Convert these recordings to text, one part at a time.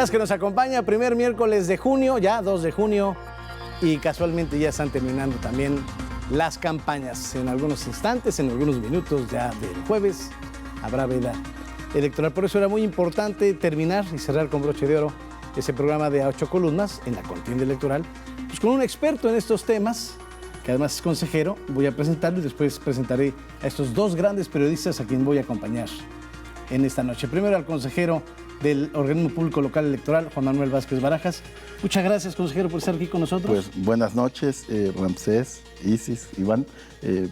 Gracias que nos acompaña, primer miércoles de junio, ya 2 de junio, y casualmente ya están terminando también las campañas. En algunos instantes, en algunos minutos ya del jueves, habrá veda electoral. Por eso era muy importante terminar y cerrar con broche de oro ese programa de 8 columnas en la contienda electoral, pues con un experto en estos temas, que además es consejero. Voy a presentarlo y después presentaré a estos dos grandes periodistas a quien voy a acompañar en esta noche. Primero al consejero del Organismo Público Local Electoral, Juan Manuel Vázquez Barajas. Muchas gracias, consejero, por estar aquí con nosotros. Pues buenas noches, Ramsés, Isis, Iván,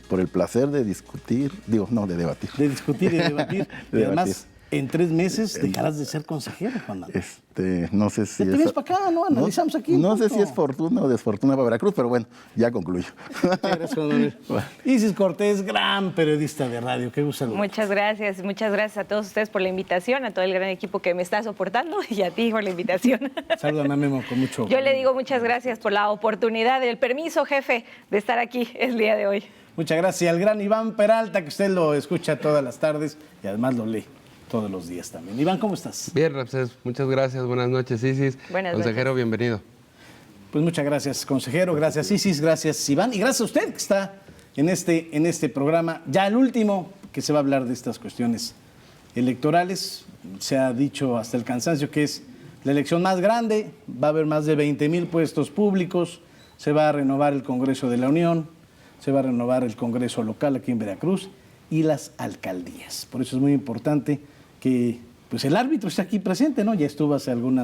por el placer de discutir, de debatir. De discutir y de debatir. Y además, en 3 meses dejarás de ser consejero, Juan Manuel. No sé si te vienes para acá, ¿no? Analizamos aquí. No sé si es fortuna o desfortuna para Veracruz, pero bueno, ya concluyo. Gracias, Juan Manuel. Isis Cortés, gran periodista de radio. Qué gusto. Muchas gracias a todos ustedes por la invitación, a todo el gran equipo que me está soportando y a ti por la invitación. Salúdame a Memo con mucho. Yo le digo muchas gracias por la oportunidad, el permiso, jefe, de estar aquí el día de hoy. Muchas gracias. Y al gran Iván Peralta, que usted lo escucha todas las tardes y además lo lee todos los días también. Iván, ¿cómo estás? Bien, Ramsés, muchas gracias. Buenas noches, Isis. Buenas consejero, noches. Bienvenido. Pues muchas gracias, consejero. Gracias, Isis. Gracias, Iván. Y gracias a usted que está en este programa, ya el último, que se va a hablar de estas cuestiones electorales. Se ha dicho hasta el cansancio que es la elección más grande. Va a haber más de 20,000 puestos públicos. Se va a renovar el Congreso de la Unión. Se va a renovar el Congreso local aquí en Veracruz y las alcaldías. Por eso es muy importante que pues el árbitro está aquí presente, ¿no? Ya estuvo hace un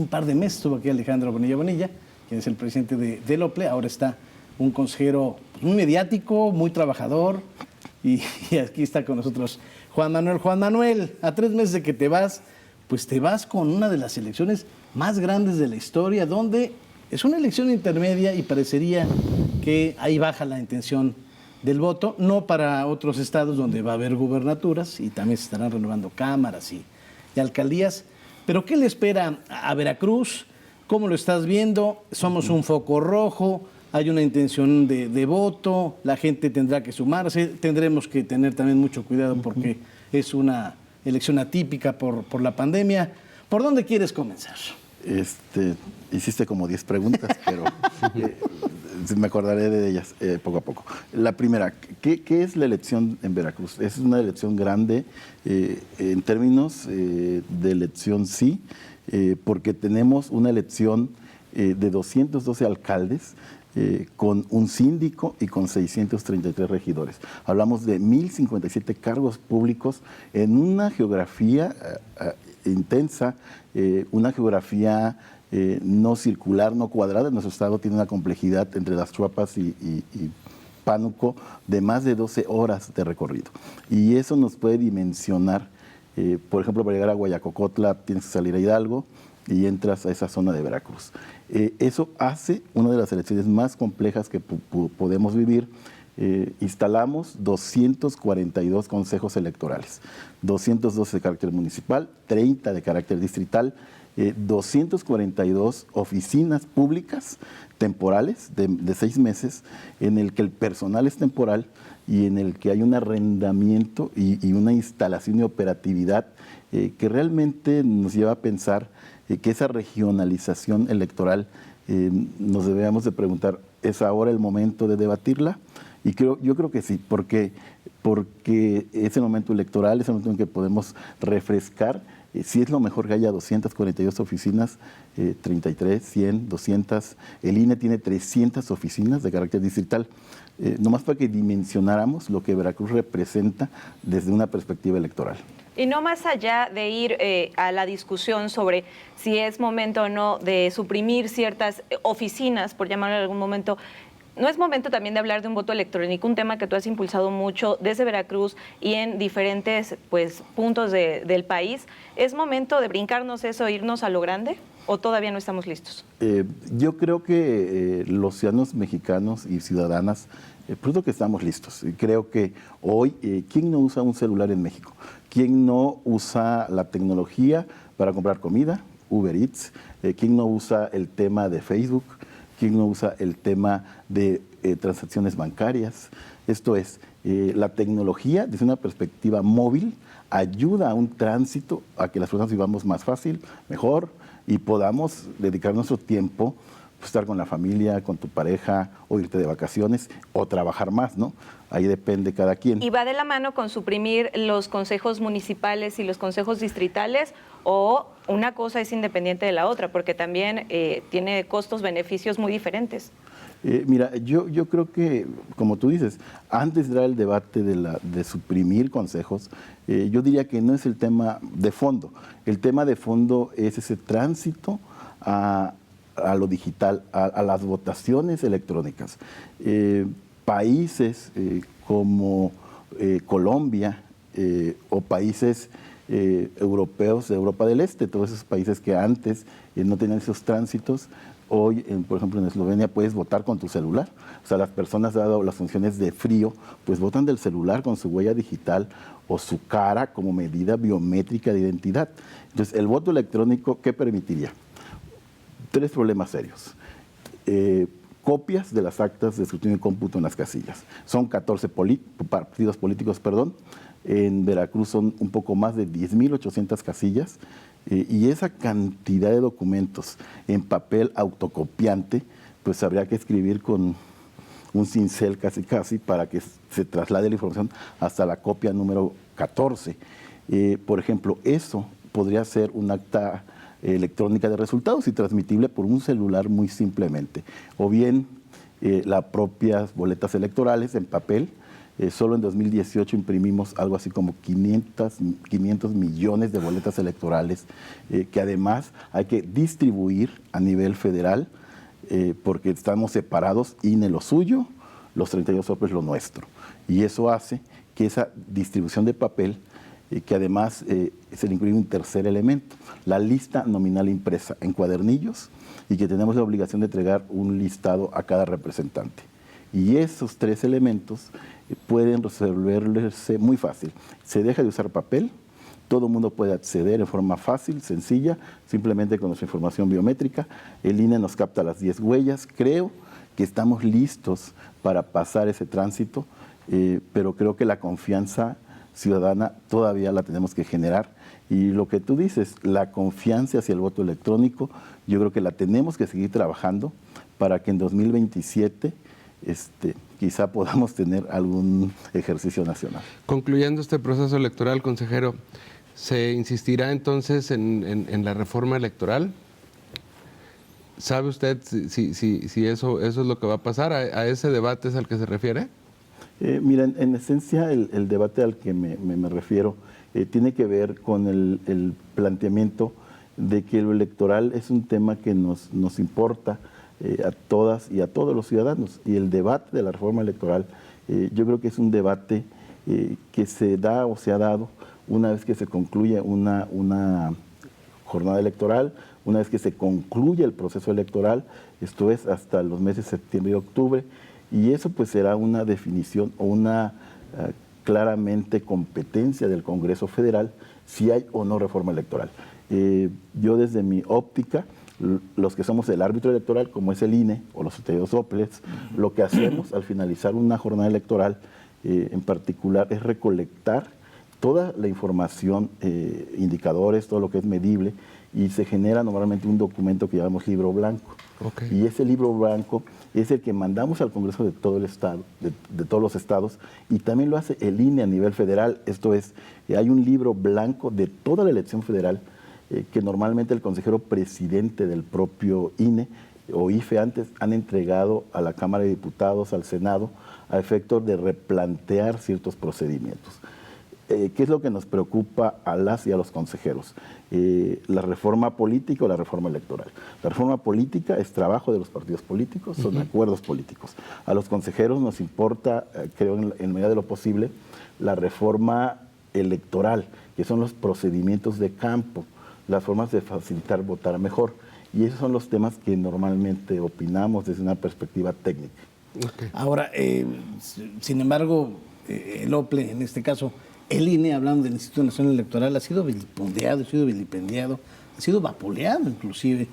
par de meses, estuvo aquí Alejandro Bonilla Bonilla, quien es el presidente del OPLE. Ahora está un consejero muy mediático, muy trabajador, y aquí está con nosotros Juan Manuel. Juan Manuel, a 3 meses de que te vas, pues te vas con una de las elecciones más grandes de la historia, donde es una elección intermedia y parecería que ahí baja la intención del voto, no para otros estados donde va a haber gubernaturas y también se estarán renovando cámaras y alcaldías. Pero ¿qué le espera a Veracruz? ¿Cómo lo estás viendo? Somos un foco rojo, hay una intención de voto, la gente tendrá que sumarse, tendremos que tener también mucho cuidado porque es una elección atípica por la pandemia. ¿Por dónde quieres comenzar? Hiciste como 10 preguntas, pero me acordaré de ellas poco a poco. La primera, ¿qué es la elección en Veracruz? Es una elección grande en términos de elección, sí, porque tenemos una elección de 212 alcaldes, con un síndico y con 633 regidores. Hablamos de 1,057 cargos públicos en una geografía intensa, una geografía no circular, no cuadrada. Nuestro estado tiene una complejidad entre Las Chuapas y Pánuco de más de 12 horas de recorrido. Y eso nos puede dimensionar, por ejemplo, para llegar a Guayacocotla tienes que salir a Hidalgo y entras a esa zona de Veracruz. Eso hace una de las elecciones más complejas que podemos vivir. Instalamos 242 consejos electorales, 212 de carácter municipal, 30 de carácter distrital, 242 oficinas públicas temporales de 6 meses, en el que el personal es temporal y en el que hay un arrendamiento y una instalación y operatividad que realmente nos lleva a pensar que esa regionalización electoral nos debemos de preguntar, ¿es ahora el momento de debatirla? Y yo creo que sí, porque es el momento electoral, es el momento en que podemos refrescar. Si es lo mejor que haya 242 oficinas, 33, 100, 200. El INE tiene 300 oficinas de carácter distrital. Nomás para que dimensionáramos lo que Veracruz representa desde una perspectiva electoral. Y no más allá de ir a la discusión sobre si es momento o no de suprimir ciertas oficinas, por llamarlo en algún momento, ¿no es momento también de hablar de un voto electrónico, un tema que tú has impulsado mucho desde Veracruz y en diferentes puntos del país? ¿Es momento de brincarnos eso, irnos a lo grande o todavía no estamos listos? Yo creo que los ciudadanos mexicanos y ciudadanas, pronto que estamos listos. Creo que hoy, ¿quién no usa un celular en México? ¿Quién no usa la tecnología para comprar comida? Uber Eats. ¿Quién no usa el tema de Facebook? ¿Quién no usa el tema de transacciones bancarias? Esto es, la tecnología desde una perspectiva móvil ayuda a un tránsito, a que las personas vivamos más fácil, mejor, y podamos dedicar nuestro tiempo, pues, estar con la familia, con tu pareja, o irte de vacaciones, o trabajar más, ¿no? Ahí depende cada quien. ¿Y va de la mano con suprimir los consejos municipales y los consejos distritales, o una cosa es independiente de la otra? Porque también tiene costos-beneficios muy diferentes. Mira, yo creo que, como tú dices, antes de dar el debate de suprimir consejos, yo diría que no es el tema de fondo. El tema de fondo es ese tránsito a lo digital, a las votaciones electrónicas. Países como Colombia o países europeos de Europa del Este, todos esos países que antes no tenían esos tránsitos. Hoy, por ejemplo, en Eslovenia puedes votar con tu celular. O sea, las personas, dado las funciones de frío, pues votan del celular con su huella digital o su cara como medida biométrica de identidad. Entonces, el voto electrónico, ¿qué permitiría? 3 problemas serios. Copias de las actas de escrutinio y cómputo en las casillas. Son 14 partidos políticos, perdón. En Veracruz son un poco más de 10.800 casillas. Y esa cantidad de documentos en papel autocopiante, pues habría que escribir con un cincel casi para que se traslade la información hasta la copia número 14. Por ejemplo, eso podría ser un acta electrónica de resultados y transmitible por un celular muy simplemente. O bien las propias boletas electorales en papel. Solo en 2018 imprimimos algo así como 500 millones de boletas electorales que además hay que distribuir a nivel federal porque estamos separados, INE lo suyo, los 32 OPLES lo nuestro. Y eso hace que esa distribución de papel, que además se le incluye un tercer elemento, la lista nominal impresa en cuadernillos y que tenemos la obligación de entregar un listado a cada representante. Y esos 3 elementos pueden resolverse muy fácil. Se deja de usar papel, todo el mundo puede acceder en forma fácil, sencilla, simplemente con nuestra información biométrica. El INE nos capta las 10 huellas. Creo que estamos listos para pasar ese tránsito, pero creo que la confianza ciudadana todavía la tenemos que generar. Y lo que tú dices, la confianza hacia el voto electrónico, yo creo que la tenemos que seguir trabajando para que en 2027 quizá podamos tener algún ejercicio nacional. Concluyendo este proceso electoral, consejero, ¿se insistirá entonces en la reforma electoral? ¿Sabe usted si eso es lo que va a pasar? ¿A ese debate es al que se refiere? Mira, en esencia el debate al que me refiero tiene que ver con el planteamiento de que lo electoral es un tema que nos importa a todas y a todos los ciudadanos. Y el debate de la reforma electoral, yo creo que es un debate que se da o se ha dado una vez que se concluye una jornada electoral, una vez que se concluye el proceso electoral, esto es hasta los meses de septiembre y octubre, y eso pues será una definición o una claramente competencia del Congreso Federal si hay o no reforma electoral. Yo desde mi óptica, los que somos el árbitro electoral, como es el INE o los 32 OPLES, lo que hacemos al finalizar una jornada electoral en particular es recolectar toda la información, indicadores, todo lo que es medible, y se genera normalmente un documento que llamamos libro blanco. Okay. Y ese libro blanco es el que mandamos al Congreso de todo el estado, de todos los estados, y también lo hace el INE a nivel federal. Esto es, hay un libro blanco de toda la elección federal que normalmente el consejero presidente del propio INE o IFE antes han entregado a la Cámara de Diputados, al Senado, a efecto de replantear ciertos procedimientos. ¿Qué es lo que nos preocupa a las y a los consejeros? ¿La reforma política o la reforma electoral? La reforma política es trabajo de los partidos políticos, son acuerdos políticos. A los consejeros nos importa, creo en medida de lo posible, la reforma electoral, que son los procedimientos de campo, las formas de facilitar votar mejor. Y esos son los temas que normalmente opinamos desde una perspectiva técnica. Okay. Ahora, sin embargo, el OPLE, en este caso, el INE, hablando del Instituto Nacional Electoral, ha sido vilipendiado, ha sido vapuleado inclusive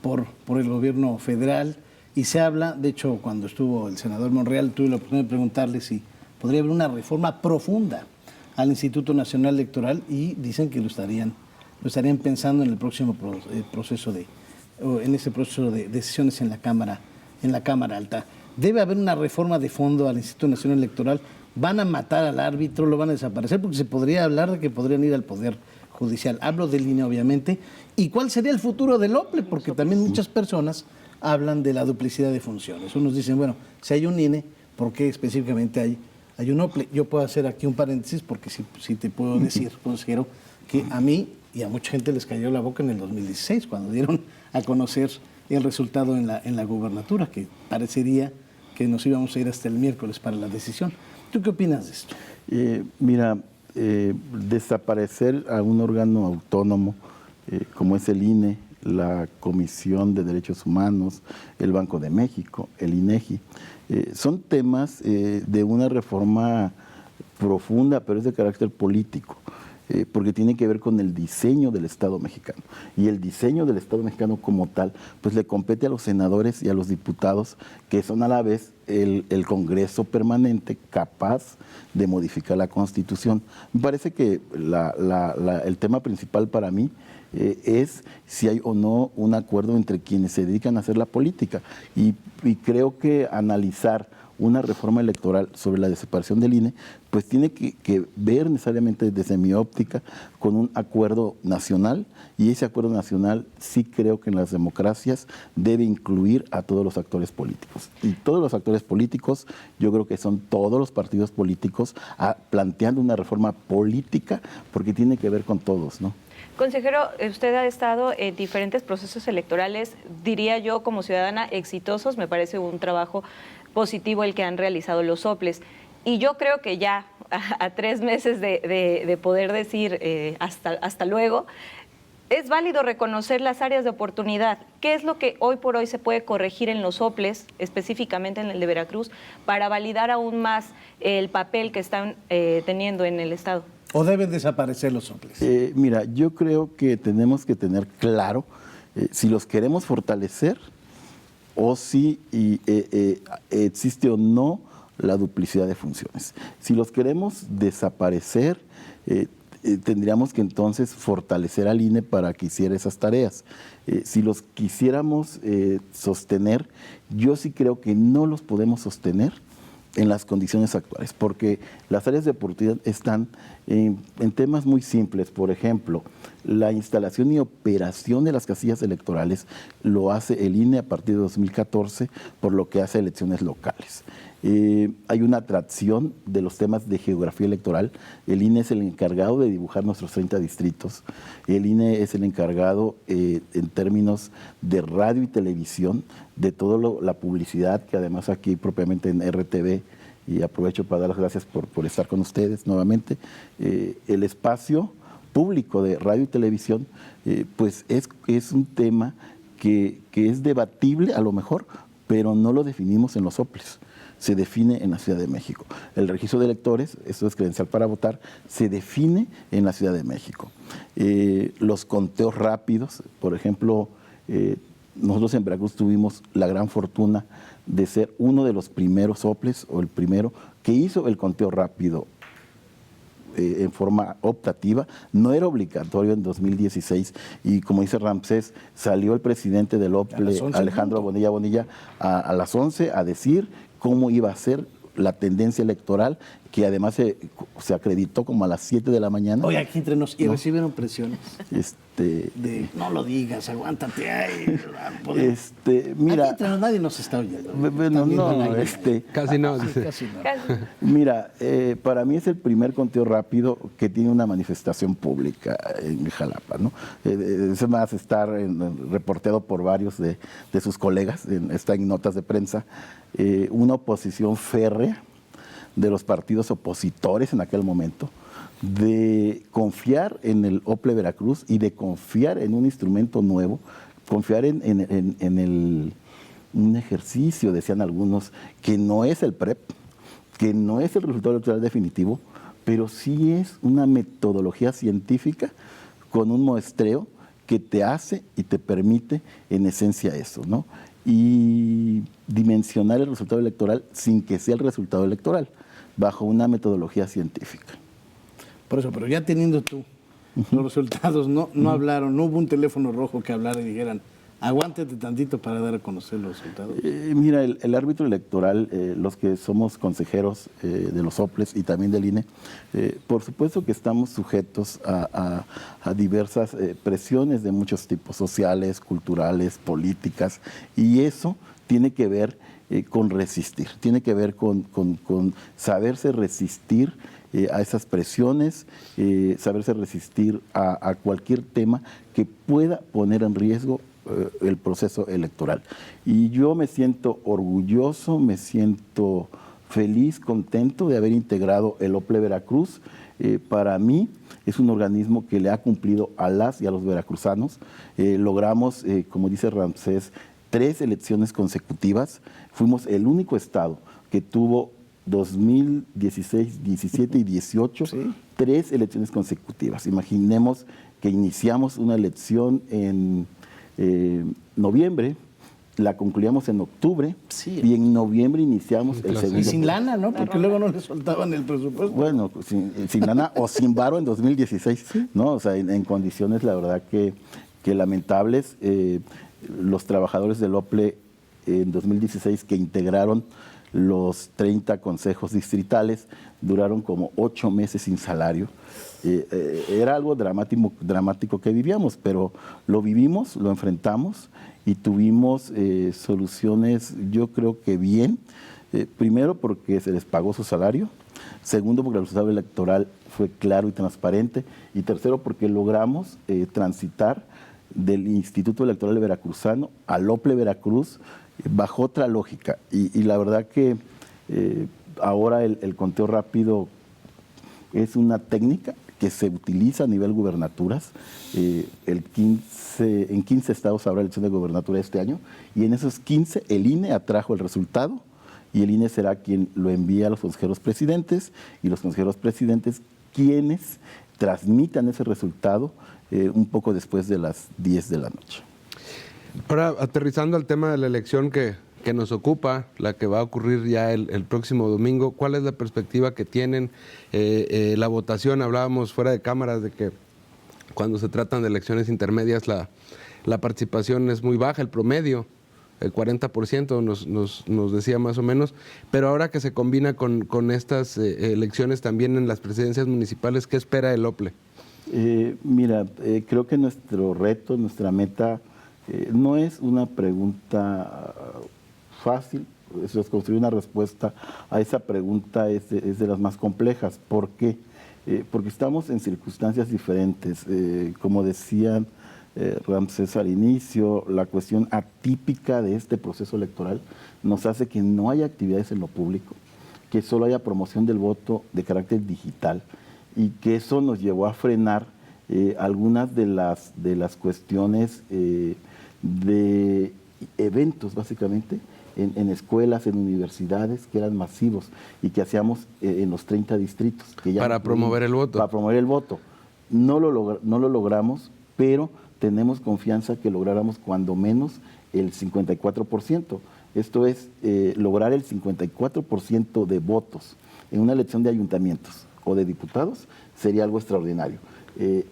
por el gobierno federal. Y se habla, de hecho, cuando estuvo el senador Monreal, tuve la oportunidad de preguntarle si podría haber una reforma profunda al Instituto Nacional Electoral y dicen que lo estarían pensando en el próximo proceso en ese proceso de decisiones en la Cámara Alta. Debe haber una reforma de fondo al Instituto Nacional Electoral. Van a matar al árbitro, lo van a desaparecer, porque se podría hablar de que podrían ir al Poder Judicial. Hablo del INE, obviamente. ¿Y cuál sería el futuro del OPLE? Porque también muchas personas hablan de la duplicidad de funciones. Unos dicen, bueno, si hay un INE, ¿por qué específicamente hay un OPLE? Yo puedo hacer aquí un paréntesis, porque sí te puedo decir, consejero, que a mí y a mucha gente les cayó la boca en el 2016, cuando dieron a conocer el resultado en la gubernatura, que parecería que nos íbamos a ir hasta el miércoles para la decisión. ¿Tú qué opinas de esto? Mira, desaparecer a un órgano autónomo como es el INE, la Comisión de Derechos Humanos, el Banco de México, el INEGI, son temas de una reforma profunda, pero es de carácter político. Porque tiene que ver con el diseño del Estado mexicano. Y el diseño del Estado mexicano como tal, pues le compete a los senadores y a los diputados, que son a la vez el Congreso permanente capaz de modificar la Constitución. Me parece que el tema principal para mí es si hay o no un acuerdo entre quienes se dedican a hacer la política. Y creo que analizar una reforma electoral sobre la desaparición del INE, pues tiene que ver necesariamente desde mi óptica con un acuerdo nacional, y ese acuerdo nacional sí creo que en las democracias debe incluir a todos los actores políticos. Y todos los actores políticos, yo creo que son todos los partidos políticos planteando una reforma política, porque tiene que ver con todos, ¿no? Consejero, usted ha estado en diferentes procesos electorales, diría yo como ciudadana, exitosos. Me parece un trabajo positivo el que han realizado los OPLES. Y yo creo que ya a 3 meses de poder decir hasta luego, es válido reconocer las áreas de oportunidad. ¿Qué es lo que hoy por hoy se puede corregir en los OPLES, específicamente en el de Veracruz, para validar aún más el papel que están teniendo en el Estado? ¿O deben desaparecer los OPLES? Mira, yo creo que tenemos que tener claro si los queremos fortalecer o si existe o no la duplicidad de funciones. Si los queremos desaparecer, tendríamos que entonces fortalecer al INE para que hiciera esas tareas. Si los quisiéramos sostener, yo sí creo que no los podemos sostener en las condiciones actuales, porque las áreas de oportunidad están en temas muy simples. Por ejemplo, la instalación y operación de las casillas electorales lo hace el INE a partir de 2014, por lo que hace elecciones locales. Hay una atracción de los temas de geografía electoral. El INE es el encargado de dibujar nuestros 30 distritos. El INE es el encargado en términos de radio y televisión de toda la publicidad, que además aquí propiamente en RTV, y aprovecho para dar las gracias por estar con ustedes nuevamente, el espacio público de radio y televisión, pues es un tema que es debatible a lo mejor, pero no lo definimos en los OPLES. Se define en la Ciudad de México. El registro de electores, esto es credencial para votar, se define en la Ciudad de México. Los conteos rápidos, por ejemplo, nosotros en Veracruz tuvimos la gran fortuna de ser uno de los primeros OPLES, o el primero, que hizo el conteo rápido en forma optativa. No era obligatorio en 2016, y como dice Ramsés, salió el presidente del OPLE, Alejandro Bonilla, a las 11 a decir cómo iba a ser la tendencia electoral, que además se acreditó como a las 7 de la mañana. Oye, aquí entre nos, y recibieron presiones. No lo digas, aguántate. Ay, mira, aquí entre nos nadie nos está oyendo. Bueno, no, casi no. Casi no. Mira, para mí es el primer conteo rápido que tiene una manifestación pública en Jalapa, ¿no? Es más, estar reporteado por varios de sus colegas, está en notas de prensa, una oposición férrea de los partidos opositores en aquel momento, de confiar en el OPLE Veracruz y de confiar en un instrumento nuevo, confiar en un ejercicio, decían algunos, que no es el PREP, que no es el resultado electoral definitivo, pero sí es una metodología científica con un muestreo que te hace y te permite en esencia eso, ¿no? Y dimensionar el resultado electoral sin que sea el resultado electoral. bajo una metodología científica. Por eso, pero ya teniendo tú los resultados, no hablaron, no hubo un teléfono rojo que hablara y dijeran, aguántate tantito para dar a conocer los resultados. Mira, el árbitro electoral, los que somos consejeros de los OPLES y también del INE, por supuesto que estamos sujetos a diversas presiones de muchos tipos, sociales, culturales, políticas, y eso tiene que ver con resistir, tiene que ver con saberse resistir a esas presiones, saberse resistir a cualquier tema que pueda poner en riesgo el proceso electoral. Y yo me siento orgulloso, me siento feliz, contento de haber integrado el OPLE Veracruz. Para mí es un organismo que le ha cumplido a las y a los veracruzanos. Logramos, como dice Ramsés, 3 elecciones consecutivas. Fuimos el único estado que tuvo 2016, 17 y 18, ¿sí? 3 elecciones consecutivas. Imaginemos que iniciamos una elección en noviembre, la concluíamos en octubre, sí, y en noviembre iniciamos el segundo. Y sin lana, ¿no? Porque luego no le soltaban el presupuesto. Bueno, sin lana o sin varo en 2016, ¿sí? ¿No? O sea, en condiciones, la verdad, que lamentables. Los trabajadores del OPLE en 2016 que integraron los 30 consejos distritales duraron como 8 meses sin salario. Era algo dramático que vivíamos, pero lo vivimos, lo enfrentamos y tuvimos soluciones, yo creo que bien. Primero, porque se les pagó su salario. Segundo, porque el resultado electoral fue claro y transparente. Y tercero, porque logramos transitar del Instituto Electoral Veracruzano al OPLE Veracruz bajo otra lógica. Y la verdad que ahora el conteo rápido es una técnica que se utiliza a nivel gubernaturas. En 15 estados habrá elección de gobernatura este año, y en esos 15 el INE atrajo el resultado, y el INE será quien lo envía a los consejeros presidentes, y los consejeros presidentes quienes transmitan ese resultado un poco después de las 10 de la noche. Ahora, aterrizando al tema de la elección que nos ocupa, la que va a ocurrir ya el próximo domingo, ¿cuál es la perspectiva que tienen? La votación, hablábamos fuera de cámaras de que cuando se tratan de elecciones intermedias la participación es muy baja, el promedio, el 40% nos decía más o menos, pero ahora que se combina con estas elecciones también en las presidencias municipales, ¿qué espera el OPLE? Mira, creo que nuestro reto, nuestra meta, no es una pregunta fácil. Es construir una respuesta a esa pregunta es de las más complejas. ¿Por qué? Porque estamos en circunstancias diferentes. Como decían Ramsés al inicio, la cuestión atípica de este proceso electoral nos hace que no haya actividades en lo público, que solo haya promoción del voto de carácter digital, y que eso nos llevó a frenar algunas de las cuestiones de eventos, básicamente, en escuelas, en universidades, que eran masivos y que hacíamos en los 30 distritos. Que ya para promover el voto. Para promover el voto. No lo logramos, pero tenemos confianza que lográramos cuando menos el 54%. Esto es, lograr el 54% de votos en una elección de ayuntamientos o de diputados sería algo extraordinario.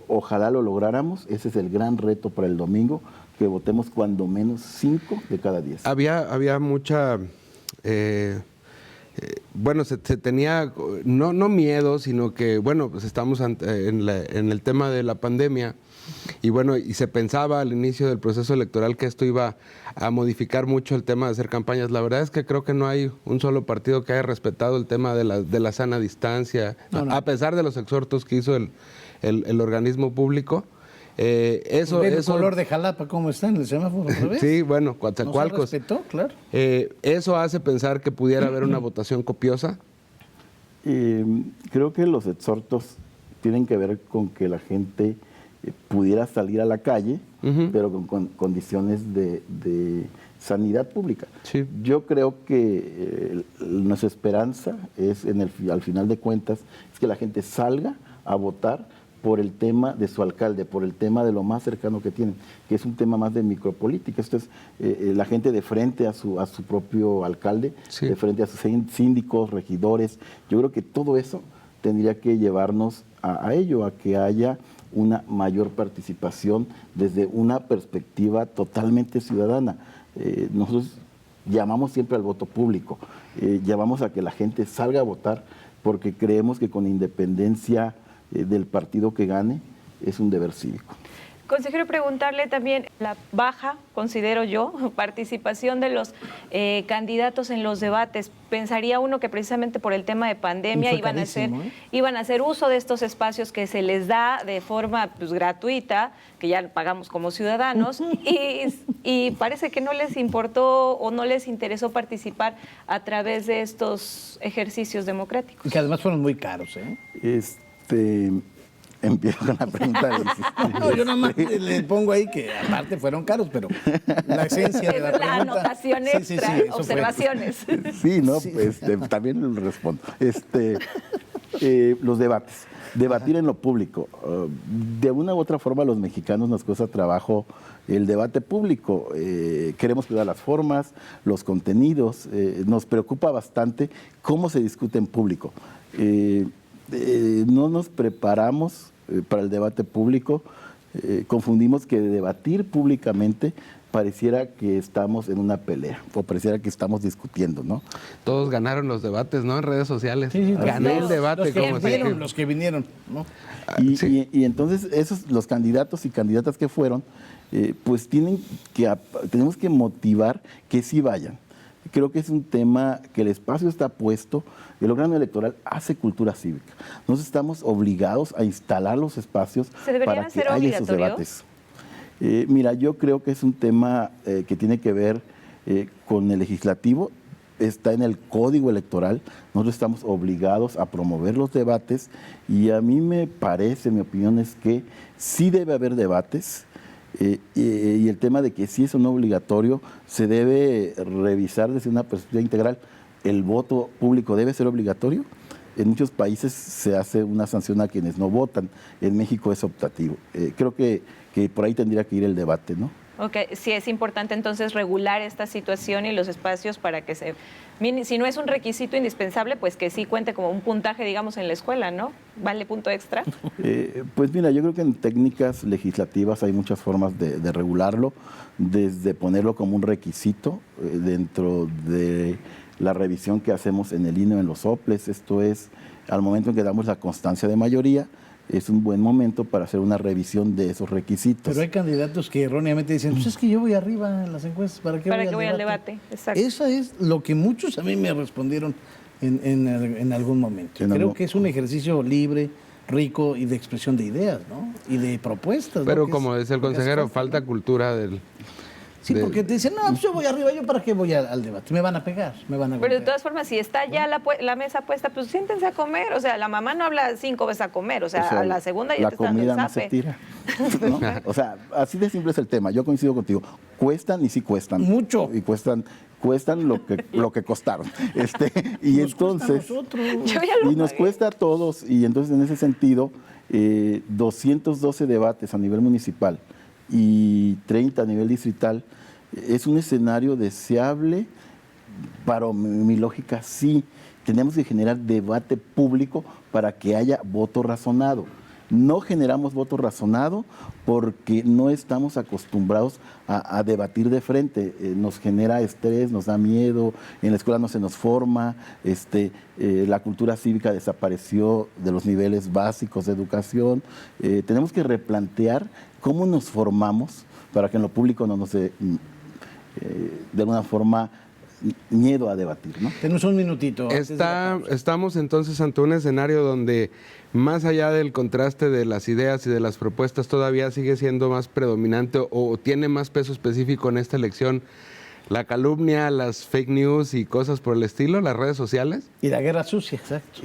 Ojalá lo lográramos. Ese es el gran reto para el domingo, que votemos cuando menos 5 de cada 10. Había mucha, bueno, se tenía, no miedo, sino que, bueno, pues estamos en el tema de la pandemia, y bueno, y se pensaba al inicio del proceso electoral que esto iba a modificar mucho el tema de hacer campañas. La verdad es que creo que no hay un solo partido que haya respetado el tema de la sana distancia, no. A pesar de los exhortos que hizo el organismo público. Eso, el color de Jalapa, ¿cómo está en el semáforo otra vez? Sí, bueno, Coatzacoalcos. ¿No se respetó? Claro. ¿Eso hace pensar que pudiera haber una votación copiosa? Creo que los exhortos tienen que ver con que la gente pudiera salir a la calle, pero con condiciones de sanidad pública. Sí. Yo creo que nuestra esperanza es, al final de cuentas, es que la gente salga a votar por el tema de su alcalde, por el tema de lo más cercano que tienen, que es un tema más de micropolítica. Esto es la gente de frente a su propio alcalde, Sí. de frente a sus síndicos, regidores. Yo creo que todo eso tendría que llevarnos a ello, a que haya una mayor participación desde una perspectiva totalmente ciudadana. Nosotros llamamos siempre al voto público, llamamos a que la gente salga a votar porque creemos que con independencia del partido que gane es un deber cívico. Consejero, preguntarle también la baja, considero yo, participación de los candidatos en los debates. Pensaría uno que precisamente por el tema de pandemia Fue iban carísimo, a hacer uso de estos espacios que se les da de forma pues, gratuita, que ya pagamos como ciudadanos, y parece que no les importó o no les interesó participar a través de estos ejercicios democráticos. Y que además fueron muy caros, ¿eh? Empiezo con la pregunta. No, yo nada más le pongo ahí que aparte fueron caros, pero la esencia de la La pregunta... anotación Sí, sí, extra, sí, eso fue. observaciones. Sí, no, también le respondo. Los debates. Debatir en lo público. De una u otra forma, a los mexicanos nos cuesta trabajo el debate público. Queremos cuidar las formas, los contenidos. Nos preocupa bastante cómo se discute en público. No nos preparamos para el debate público. Confundimos que debatir públicamente pareciera que estamos en una pelea o pareciera que estamos discutiendo, ¿no? Todos ganaron los debates, ¿no? En redes sociales. Sí, sí, Ganó el debate. los que vinieron, ¿no? Y entonces los candidatos y candidatas que fueron, pues tenemos que motivar que sí vayan. Creo que es un tema que el espacio está puesto, el órgano electoral hace cultura cívica. Nos estamos obligados a instalar los espacios ¿Se deberían para que hacer haya esos obligatorios? debates. Mira, yo creo que es un tema que tiene que ver con el legislativo, está en el código electoral, nosotros estamos obligados a promover los debates y a mí me parece, mi opinión es que sí debe haber debates. Y el tema de que si es o no obligatorio se debe revisar desde una perspectiva integral. ¿El voto público debe ser obligatorio? En muchos países se hace una sanción a quienes no votan. En México es optativo. Creo que por ahí tendría que ir el debate, ¿no? Ok, sí es importante entonces regular esta situación y los espacios para que si no es un requisito indispensable, pues que sí cuente como un puntaje, digamos, en la escuela, ¿no? ¿Vale punto extra? Pues mira, yo creo que en técnicas legislativas hay muchas formas de regularlo, desde ponerlo como un requisito dentro de la revisión que hacemos en el INE o en los soples, esto es, al momento en que damos la constancia de mayoría, es un buen momento para hacer una revisión de esos requisitos. Pero hay candidatos que erróneamente dicen, pues es que yo voy arriba en las encuestas, ¿para qué Para que voy al debate, exacto. Eso es lo que muchos a mí me respondieron en algún momento. Creo que es un ejercicio libre, rico y de expresión de ideas, ¿no? Y de propuestas. Pero ¿no? como decía el consejero, falta cultura del... Sí, porque te dicen, no, pues yo voy arriba, ¿yo para qué voy al debate? Me van a pegar, me van a Pero de golpear. todas formas, si está ya la mesa puesta, pues siéntense a comer. O sea, la mamá no habla 5 veces a comer. O sea, a la segunda ya la te están dando comida el no se zape. tira. ¿No? O sea, así de simple es el tema. Yo coincido contigo. Cuestan y sí cuestan. Mucho. Y cuestan lo que costaron. Y Nos entonces cuesta a nosotros. Yo ya lo y nos pagué. cuesta a todos. Y entonces en ese sentido, 212 debates a nivel municipal y 30 a nivel distrital es un escenario deseable. Para mi lógica, sí. Tenemos que generar debate público para que haya voto razonado. No generamos voto razonado porque no estamos acostumbrados a debatir de frente. Nos genera estrés, nos da miedo, en la escuela no se nos forma, la cultura cívica desapareció de los niveles básicos de educación. Tenemos que replantear cómo nos formamos para que en lo público no nos dé de alguna forma miedo a debatir, ¿no? Tenemos un minutito. antes de la pausa. Estamos entonces ante un escenario donde, más allá del contraste de las ideas y de las propuestas, todavía sigue siendo más predominante o tiene más peso específico en esta elección la calumnia, las fake news y cosas por el estilo, las redes sociales. Y la guerra sucia, exacto.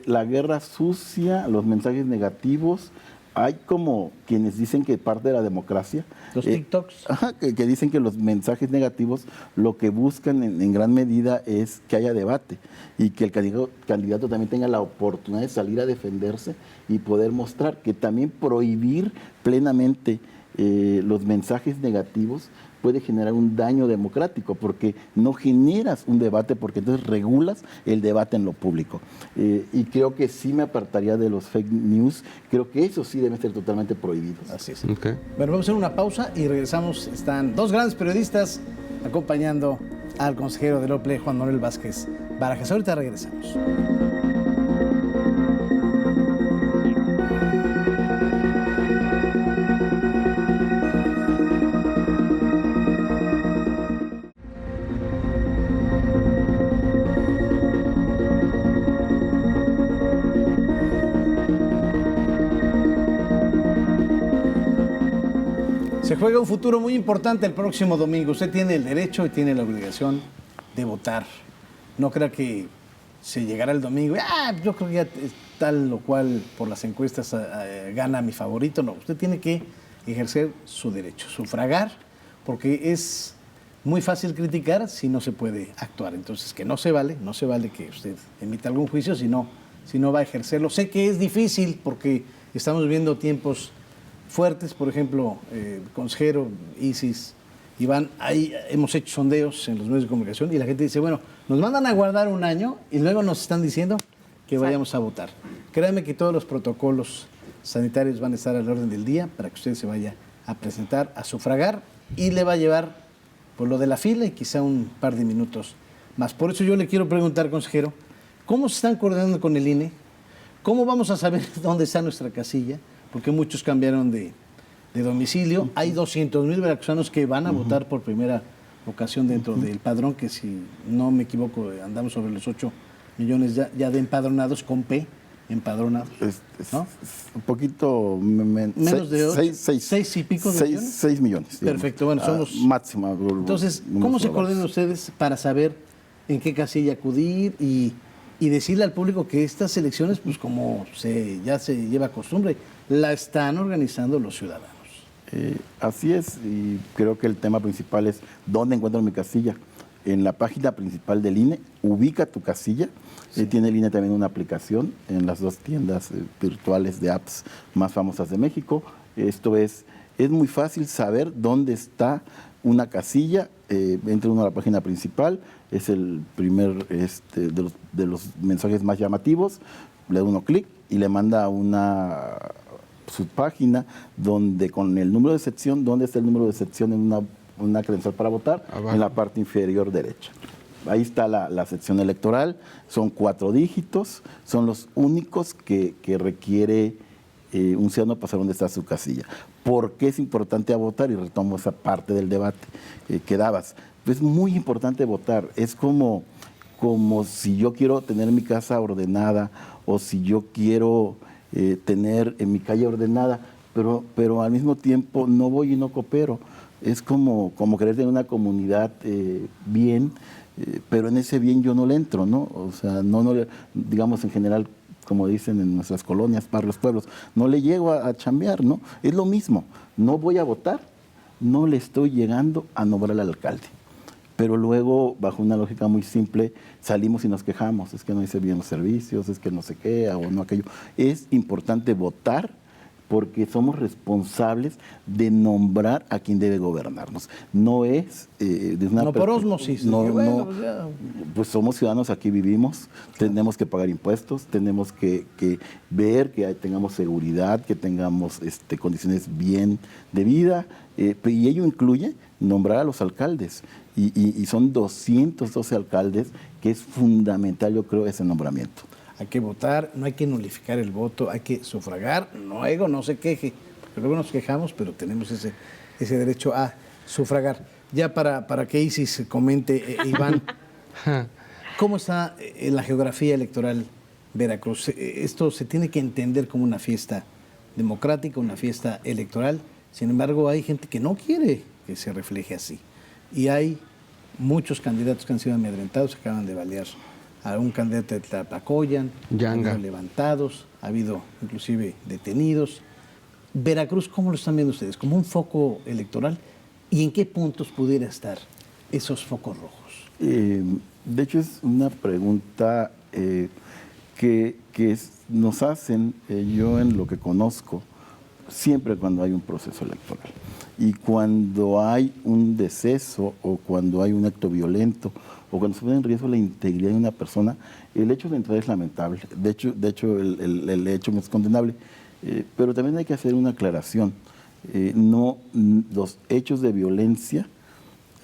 La guerra sucia, los mensajes negativos, hay como quienes dicen que parte de la democracia... Los TikToks. Que dicen que los mensajes negativos lo que buscan en gran medida es que haya debate y que el candidato también tenga la oportunidad de salir a defenderse y poder mostrar que también prohibir plenamente los mensajes negativos puede generar un daño democrático, porque no generas un debate, porque entonces regulas el debate en lo público. Y creo que sí me apartaría de los fake news, creo que eso sí deben ser totalmente prohibidos. Así es. Okay. Bueno, vamos a hacer una pausa y regresamos. Están dos grandes periodistas acompañando al consejero del OPLE, Juan Manuel Vázquez Barajas. Ahorita regresamos. Se juega un futuro muy importante el próximo domingo. Usted tiene el derecho y tiene la obligación de votar. No crea que se llegará el domingo. Yo creo que ya tal o cual por las encuestas gana mi favorito. No, usted tiene que ejercer su derecho, sufragar, porque es muy fácil criticar si no se puede actuar. Entonces, que no se vale que usted emita algún juicio si no va a ejercerlo. Sé que es difícil porque estamos viviendo tiempos fuertes, por ejemplo, consejero, Isis, Iván, ahí hemos hecho sondeos en los medios de comunicación y la gente dice, bueno, nos mandan a guardar un año y luego nos están diciendo que vayamos a votar. Créanme que todos los protocolos sanitarios van a estar al orden del día para que usted se vaya a presentar, a sufragar y le va a llevar por lo de la fila y quizá un par de minutos más. Por eso yo le quiero preguntar, consejero, ¿cómo se están coordinando con el INE? ¿Cómo vamos a saber dónde está nuestra casilla? Porque muchos cambiaron de domicilio. Hay 200,000 veracruzanos que van a votar por primera ocasión dentro del padrón, que si no me equivoco andamos sobre los 8 millones ya de empadronados, con P, empadronados. ¿No? Un poquito menos de 8, 6 y pico de millones. 6 millones. Perfecto, bueno, somos... máxima. Entonces, ¿cómo se coordinan ustedes para saber en qué casilla acudir y decirle al público que estas elecciones, pues como ya se lleva costumbre, la están organizando los ciudadanos? Así es, y creo que el tema principal es dónde encuentro mi casilla. En la página principal del INE, ubica tu casilla. Sí. Tiene el INE también una aplicación en las 2 tiendas virtuales de apps más famosas de México. Esto es muy fácil saber dónde está una casilla. Entra uno a la página principal, es el primer de los mensajes más llamativos, le da uno clic y le manda a su página donde con el número de sección, ¿dónde está el número de sección en una credencial para votar? Abajo. En la parte inferior derecha. Ahí está la sección electoral, son 4 dígitos, son los únicos que requiere un ciudadano para saber dónde está su casilla. ¿Por qué es importante votar? Y retomo esa parte del debate que dabas. Es muy importante votar, es como si yo quiero tener mi casa ordenada o si yo quiero tener en mi calle ordenada, pero al mismo tiempo no voy y no coopero. Es como querer tener una comunidad bien, pero en ese bien yo no le entro, ¿no? O sea, digamos en general, como dicen en nuestras colonias, barrios, pueblos, no le llego a chambear, ¿no? Es lo mismo, no voy a votar, no le estoy llegando a nombrar al alcalde. Pero luego, bajo una lógica muy simple, salimos y nos quejamos, es que no hice bien los servicios, es que no sé qué, o no aquello. Es importante votar porque somos responsables de nombrar a quien debe gobernarnos. No es de una no por ósmosis. Pues somos ciudadanos, aquí vivimos, tenemos que pagar impuestos, tenemos que ver que tengamos seguridad, que tengamos condiciones bien de vida, y ello incluye nombrar a los alcaldes. Y son 212 alcaldes, que es fundamental, yo creo, ese nombramiento. Hay que votar, no hay que nulificar el voto, hay que sufragar, luego no se queje, porque luego nos quejamos, pero tenemos ese derecho a sufragar. Ya para que Isis comente, Iván, ¿cómo está la geografía electoral Veracruz? Esto se tiene que entender como una fiesta democrática, una fiesta electoral, sin embargo hay gente que no quiere que se refleje así. Y hay muchos candidatos que han sido amedrentados, acaban de balear a un candidato de Tlapacoyan, han sido levantados, ha habido inclusive detenidos. Veracruz, ¿cómo lo están viendo ustedes? ¿Como un foco electoral? ¿Y en qué puntos pudiera estar esos focos rojos? De hecho, es una pregunta que nos hacen, yo en lo que conozco, siempre cuando hay un proceso electoral. Y cuando hay un deceso o cuando hay un acto violento o cuando se pone en riesgo la integridad de una persona, el hecho de entrar es lamentable. De hecho el hecho es condenable. Pero también hay que hacer una aclaración. Los hechos de violencia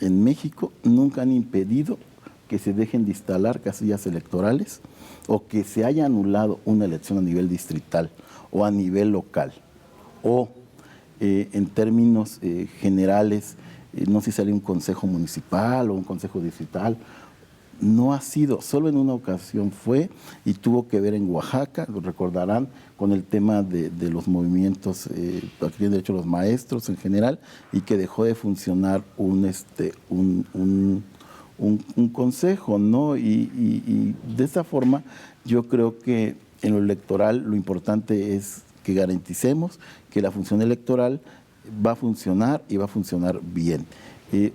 en México nunca han impedido que se dejen de instalar casillas electorales o que se haya anulado una elección a nivel distrital o a nivel local. O en términos generales, no sé si sale un consejo municipal o un consejo distrital. No ha sido, solo en una ocasión fue y tuvo que ver en Oaxaca, lo recordarán, con el tema de los movimientos, aquí tienen derecho los maestros en general, y que dejó de funcionar un consejo, ¿no? Y de esa forma yo creo que en lo electoral lo importante es que garanticemos que la función electoral va a funcionar y va a funcionar bien.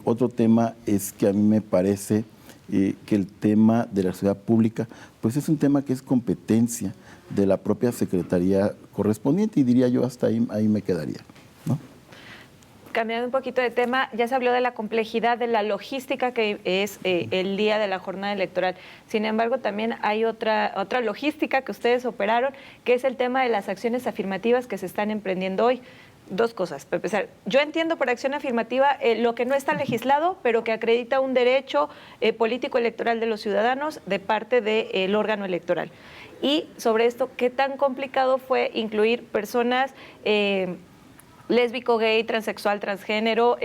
Otro tema es que a mí me parece que el tema de la seguridad pública, pues es un tema que es competencia de la propia Secretaría correspondiente y diría yo hasta ahí me quedaría, ¿no? Cambiando un poquito de tema, ya se habló de la complejidad de la logística que es el día de la jornada electoral. Sin embargo, también hay otra logística que ustedes operaron, que es el tema de las acciones afirmativas que se están emprendiendo hoy. Dos cosas. Para empezar, yo entiendo por acción afirmativa lo que no está legislado, pero que acredita un derecho político electoral de los ciudadanos de parte del órgano electoral. Y sobre esto, ¿qué tan complicado fue incluir personas lésbico, gay, transexual, transgénero,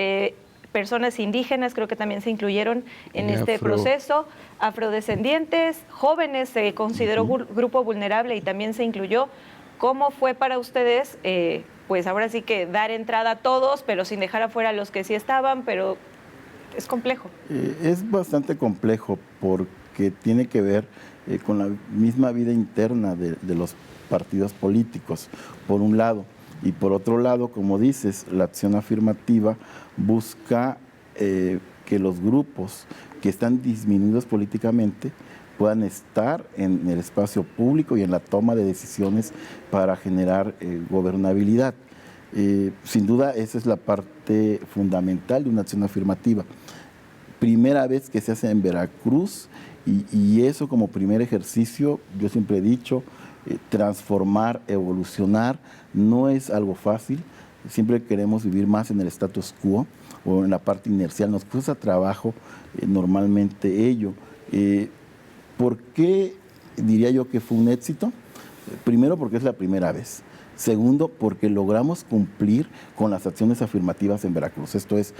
personas indígenas, creo que también se incluyeron en este proceso, afrodescendientes, jóvenes, se consideró grupo vulnerable y también se incluyó? ¿Cómo fue para ustedes, pues ahora sí que dar entrada a todos, pero sin dejar afuera a los que sí estaban, pero es complejo? Es bastante complejo porque tiene que ver con la misma vida interna de los partidos políticos, por un lado. Y por otro lado, como dices, la acción afirmativa busca que los grupos que están disminuidos políticamente puedan estar en el espacio público y en la toma de decisiones para generar gobernabilidad. Sin duda, esa es la parte fundamental de una acción afirmativa. Primera vez que se hace en Veracruz y eso como primer ejercicio, yo siempre he dicho, transformar, evolucionar, no es algo fácil. Siempre queremos vivir más en el status quo o en la parte inercial. Nos cuesta trabajo normalmente ello. ¿Por qué diría yo que fue un éxito? Primero, porque es la primera vez. Segundo, porque logramos cumplir con las acciones afirmativas en Veracruz. Esto es,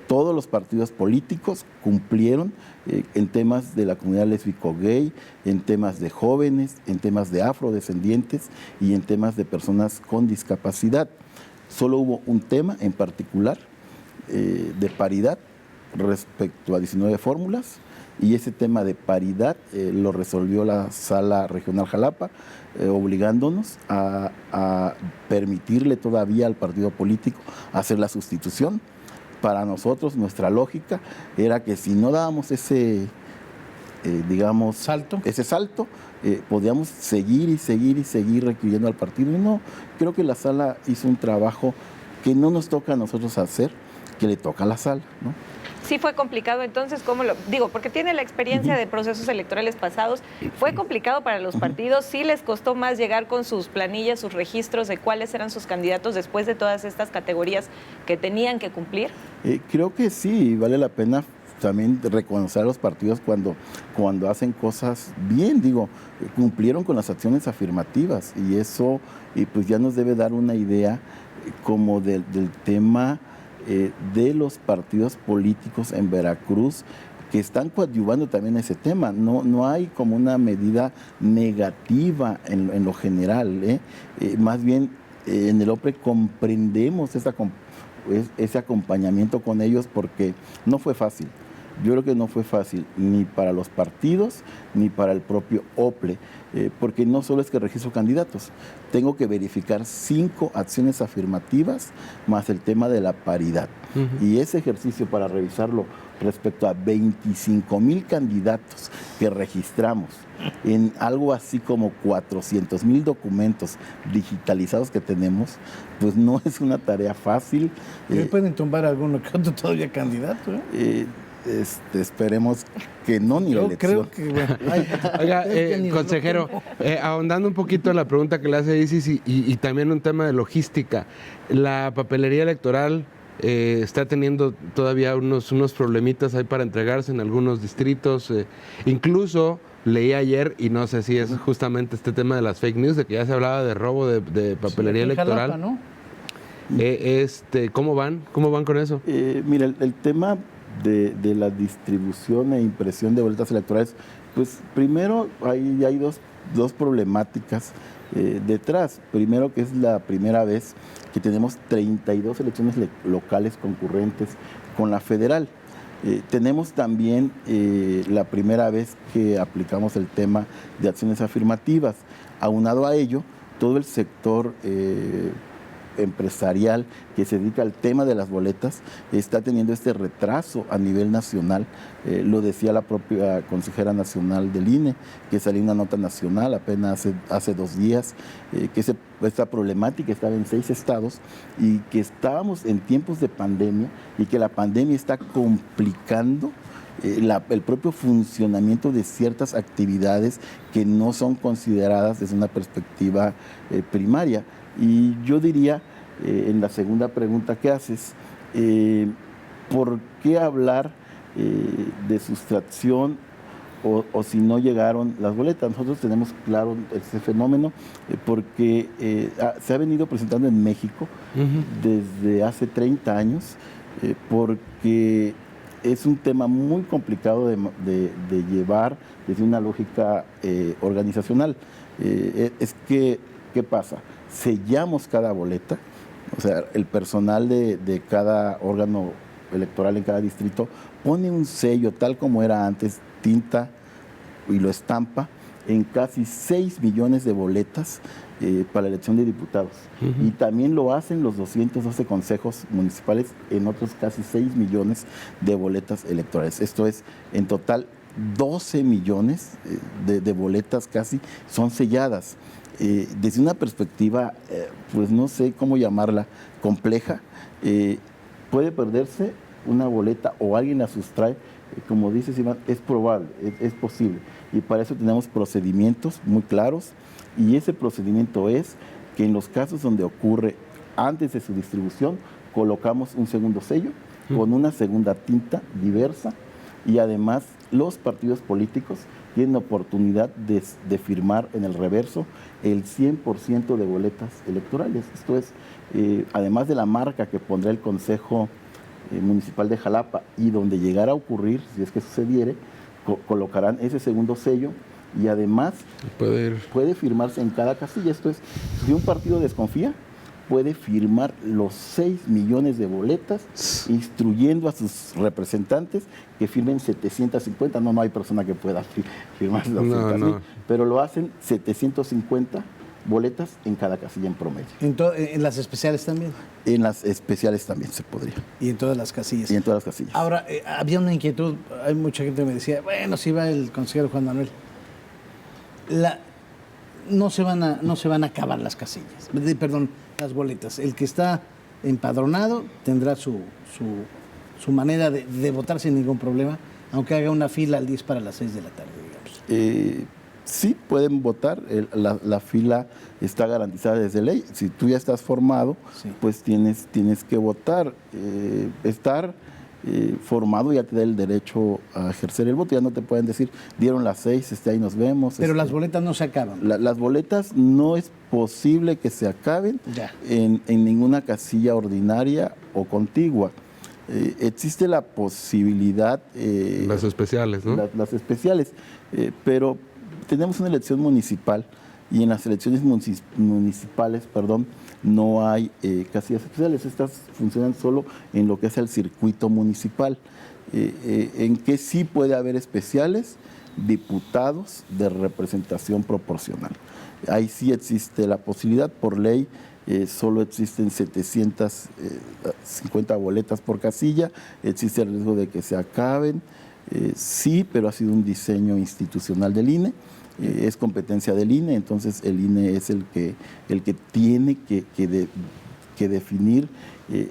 todos los partidos políticos cumplieron en temas de la comunidad lésbico-gay, en temas de jóvenes, en temas de afrodescendientes y en temas de personas con discapacidad. Solo hubo un tema en particular de paridad respecto a 19 fórmulas, y ese tema de paridad lo resolvió la Sala Regional Jalapa, obligándonos a permitirle todavía al partido político hacer la sustitución. Para nosotros, nuestra lógica era que si no dábamos ese, ese salto, podíamos seguir y seguir requiriendo al partido. Y no, creo que la Sala hizo un trabajo que no nos toca a nosotros hacer, que le toca a la Sala, ¿no? Sí fue complicado, entonces, ¿cómo lo digo? Porque tiene la experiencia de procesos electorales pasados. ¿Fue complicado para los partidos? ¿Sí les costó más llegar con sus planillas, sus registros de cuáles eran sus candidatos después de todas estas categorías que tenían que cumplir? Creo que sí, vale la pena también reconocer a los partidos cuando hacen cosas bien, cumplieron con las acciones afirmativas, y eso pues ya nos debe dar una idea como del tema de los partidos políticos en Veracruz, que están coadyuvando también ese tema. No hay como una medida negativa en lo general, más bien en el OPRE comprendemos ese acompañamiento con ellos, porque no fue fácil. Yo creo que no fue fácil ni para los partidos ni para el propio OPLE, porque no solo es que registro candidatos, tengo que verificar 5 acciones afirmativas más el tema de la paridad. Y ese ejercicio para revisarlo respecto a 25,000 candidatos que registramos en algo así como 400,000 documentos digitalizados que tenemos, pues no es una tarea fácil. ¿Y pueden tumbar alguno que otro todavía candidato? Esperemos que no, ni la Yo elección. creo que, bueno, Oiga, es que ni consejero, ahondando un poquito en la pregunta que le hace Isis y también un tema de logística, la papelería electoral está teniendo todavía unos problemitas ahí para entregarse en algunos distritos. Incluso leí ayer, y no sé si es justamente este tema de las fake news, de que ya se hablaba de robo de papelería sí, en electoral. Jalapa, ¿no? ¿Cómo van? ¿Cómo van con eso? Mira, el tema de la distribución e impresión de boletas electorales, pues primero hay dos problemáticas detrás. Primero, que es la primera vez que tenemos 32 elecciones locales concurrentes con la federal. Tenemos también la primera vez que aplicamos el tema de acciones afirmativas. Aunado a ello, todo el sector empresarial que se dedica al tema de las boletas está teniendo este retraso a nivel nacional. Lo decía la propia consejera nacional del INE, que salió una nota nacional apenas hace 2 días, que esta problemática estaba en 6 estados y que estábamos en tiempos de pandemia y que la pandemia está complicando el propio funcionamiento de ciertas actividades que no son consideradas desde una perspectiva primaria. Y yo diría, en la segunda pregunta que haces, ¿por qué hablar de sustracción o si no llegaron las boletas? Nosotros tenemos claro ese fenómeno porque se ha venido presentando en México desde hace 30 años, porque es un tema muy complicado de llevar desde una lógica organizacional. ¿Qué pasa? Sellamos cada boleta, o sea, el personal de cada órgano electoral en cada distrito pone un sello tal como era antes, tinta, y lo estampa en casi 6 millones de boletas para la elección de diputados. Y también lo hacen los 212 consejos municipales en otros casi 6 millones de boletas electorales. Esto es, en total, 12 millones de boletas casi son selladas. Desde una perspectiva, pues no sé cómo llamarla, compleja, puede perderse una boleta o alguien la sustrae, como dices, Iván, es probable, es posible. Y para eso tenemos procedimientos muy claros, y ese procedimiento es que en los casos donde ocurre antes de su distribución, colocamos un segundo sello con una segunda tinta diversa, y además los partidos políticos tienen oportunidad de firmar en el reverso el 100% de boletas electorales. Esto es, además de la marca que pondrá el Consejo Municipal de Jalapa, y donde llegara a ocurrir, si es que sucediere, colocarán ese segundo sello, y además puede firmarse en cada casilla. Esto es, si un partido desconfía, puede firmar los 6 millones de boletas, instruyendo a sus representantes que firmen 750. No hay persona que pueda firmar las 200,000, pero lo hacen 750 boletas en cada casilla en promedio. ¿En las especiales también? En las especiales también se podría. Y en todas las casillas. Y en todas las casillas. Ahora, había una inquietud, hay mucha gente que me decía, bueno, si va el consejero Juan Manuel, no se van a acabar las casillas, perdón, las boletas. El que está empadronado tendrá su manera de votar sin ningún problema, aunque haga una fila al 10 para las 6 de la tarde, digamos. Sí, pueden votar, la fila está garantizada desde ley. Si tú ya estás formado, sí, pues tienes que votar. Estar formado ya te da el derecho a ejercer el voto. Ya no te pueden decir, dieron las 6, ahí nos vemos. Pero las boletas no se acaban. Las boletas no es posible que se acaben en ninguna casilla ordinaria o contigua. Existe la posibilidad... las especiales, ¿no? Las especiales, pero tenemos una elección municipal, y en las elecciones municipales, no hay casillas especiales. Estas funcionan solo en lo que es el circuito municipal. En que sí puede haber especiales, diputados de representación proporcional. Ahí sí existe la posibilidad, por ley solo existen 750 boletas por casilla, existe el riesgo de que se acaben, sí, pero ha sido un diseño institucional del INE, es competencia del INE, entonces el INE es el que tiene que definir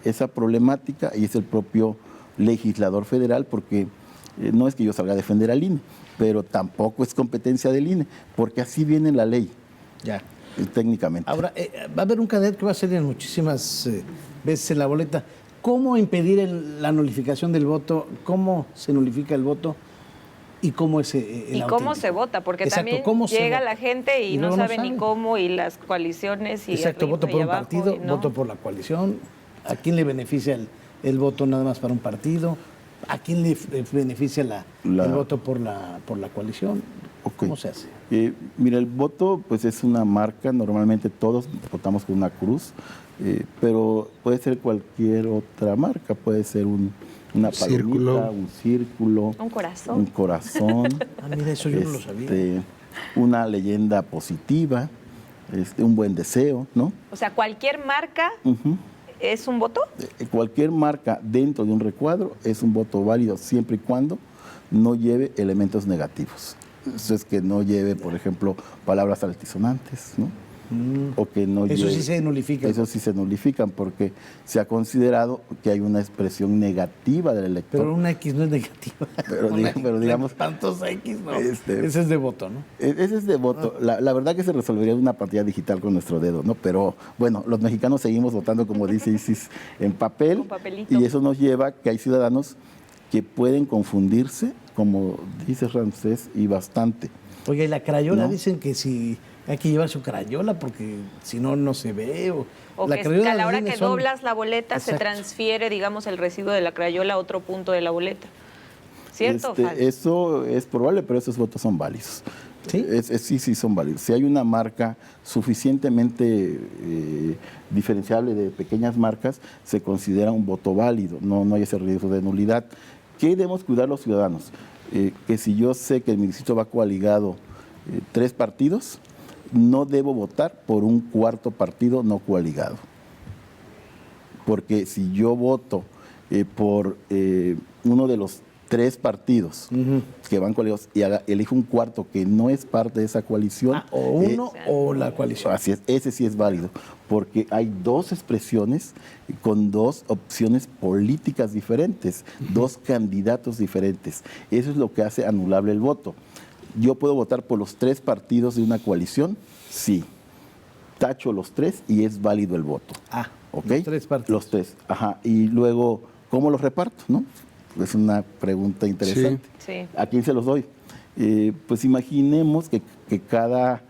esa problemática, y es el propio legislador federal, porque no es que yo salga a defender al INE, pero tampoco es competencia del INE, porque así viene la ley. Ya. Técnicamente. Ahora, va a haber un cadet que va a salir muchísimas veces en la boleta. ¿Cómo impedir la nulificación del voto? ¿Cómo se nulifica el voto? ¿Y cómo es el ¿Y cómo se vota? Porque Exacto, también ¿cómo se llega vota? la gente y no luego sabe ni cómo, y las coaliciones y Exacto, arriba voto y por un abajo, partido, y no. voto por la coalición. ¿A quién le beneficia el voto nada más para un partido? ¿A quién le beneficia el voto por la coalición? Okay. ¿Cómo se hace? Mira, el voto pues es una marca, normalmente todos votamos con una cruz, pero puede ser cualquier otra marca, puede ser una palomita, un círculo, un corazón. Ah, mira, eso yo no lo sabía. Una leyenda positiva, un buen deseo, ¿no? O sea, cualquier marca es un voto. Cualquier marca dentro de un recuadro es un voto válido siempre y cuando no lleve elementos negativos. Eso es que no lleve, por ejemplo, palabras altisonantes, ¿no? O que no Eso lleve, sí se nulifica. Eso sí se nulifican porque se ha considerado que hay una expresión negativa del elector. Pero una X no es negativa. Pero digamos... Tantos X, no. Ese es de voto, ¿no? Ese es de voto. La verdad que se resolvería una partida digital con nuestro dedo, ¿no? Pero bueno, los mexicanos seguimos votando, como dice Isis, en papel. Con papelito. Y eso nos lleva a que hay ciudadanos que pueden confundirse, como dice Ramsés, y bastante. Oye, y la crayola, ¿No? dicen que si hay que llevar su crayola porque si no, no se ve. O la que crayola a la hora viene que son- doblas la boleta se Exacto. transfiere, digamos, el residuo de la crayola a otro punto de la boleta. ¿Cierto o falso? Eso es probable, pero esos votos son válidos. ¿Sí? Sí, son válidos. Si hay una marca suficientemente diferenciable de pequeñas marcas, se considera un voto válido, no hay ese riesgo de nulidad. ¿Qué debemos cuidar los ciudadanos? Que si yo sé que mi distrito va coaligado 3 partidos, no debo votar por un cuarto partido no coaligado. Porque si yo voto por uno de los 3 partidos que van coaligados y elijo un cuarto que no es parte de esa coalición. O uno o la coalición. Así es, ese sí es válido, porque hay 2 expresiones con 2 opciones políticas diferentes, 2 candidatos diferentes. Eso es lo que hace anulable el voto. ¿Yo puedo votar por los 3 partidos de una coalición? Sí. Tacho los 3 y es válido el voto. ¿Ok? Los 3 partidos. Los 3, ajá. Y luego, ¿cómo los reparto? ¿No? Es una pregunta interesante. Sí. ¿A quién se los doy? Pues imaginemos que cada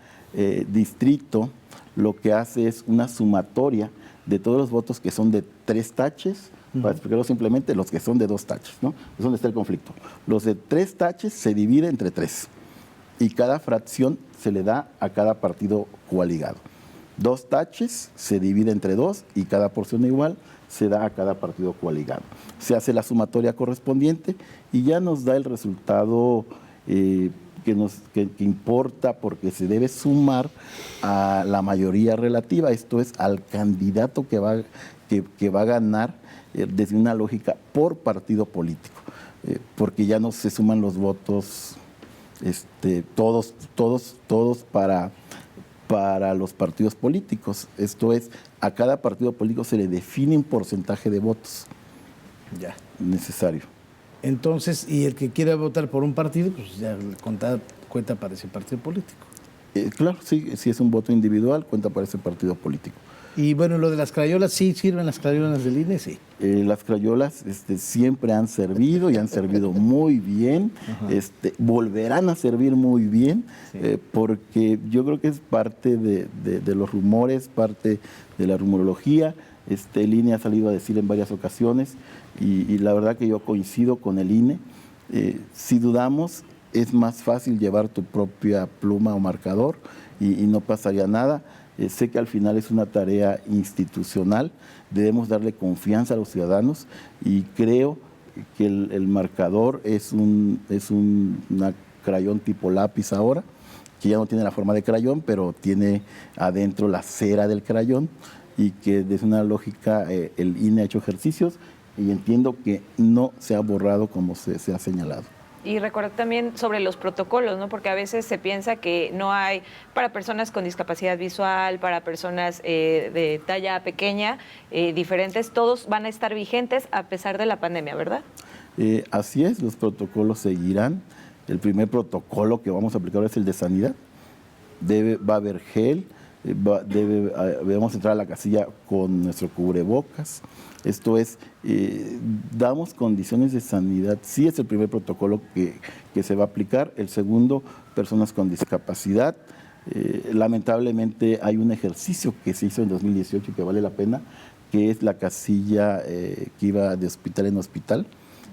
distrito lo que hace es una sumatoria de todos los votos que son de 3 taches, para explicarlo simplemente, los que son de 2 taches, ¿no? Es donde está el conflicto. Los de 3 taches se divide entre 3 y cada fracción se le da a cada partido coaligado. 2 taches se divide entre 2 y cada porción igual se da a cada partido coaligado. Se hace la sumatoria correspondiente y ya nos da el resultado que importa, porque se debe sumar a la mayoría relativa, esto es al candidato que va a ganar desde una lógica por partido político, porque ya no se suman los votos todos para los partidos políticos. Esto es, a cada partido político se le define un porcentaje de votos Ya. necesario. Entonces, y el que quiera votar por un partido, pues ya cuenta para ese partido político. Claro, sí, si es un voto individual, cuenta para ese partido político. Y bueno, lo de las crayolas, ¿sí sirven las crayolas del INE? Sí. Las crayolas siempre han servido y han servido muy bien, volverán a servir muy bien, porque yo creo que es parte de los rumores, parte de la rumorología. El INE ha salido a decir en varias ocasiones, y la verdad que yo coincido con el INE. Si dudamos, es más fácil llevar tu propia pluma o marcador y no pasaría nada. Sé que al final es una tarea institucional, debemos darle confianza a los ciudadanos y creo que el marcador es una crayón tipo lápiz ahora, que ya no tiene la forma de crayón, pero tiene adentro la cera del crayón y que desde una lógica el INE ha hecho ejercicios y entiendo que no se ha borrado como se ha señalado. Y recordar también sobre los protocolos, ¿no? Porque a veces se piensa que no hay para personas con discapacidad visual, para personas de talla pequeña, diferentes, todos van a estar vigentes a pesar de la pandemia, ¿verdad? Así es, los protocolos seguirán. El primer protocolo que vamos a aplicar es el de sanidad. Va a haber gel, debemos entrar a la casilla con nuestro cubrebocas. Esto es, damos condiciones de sanidad. Sí es el primer protocolo que se va a aplicar. El segundo, personas con discapacidad. Lamentablemente hay un ejercicio que se hizo en 2018 y que vale la pena, que es la casilla que iba de hospital en hospital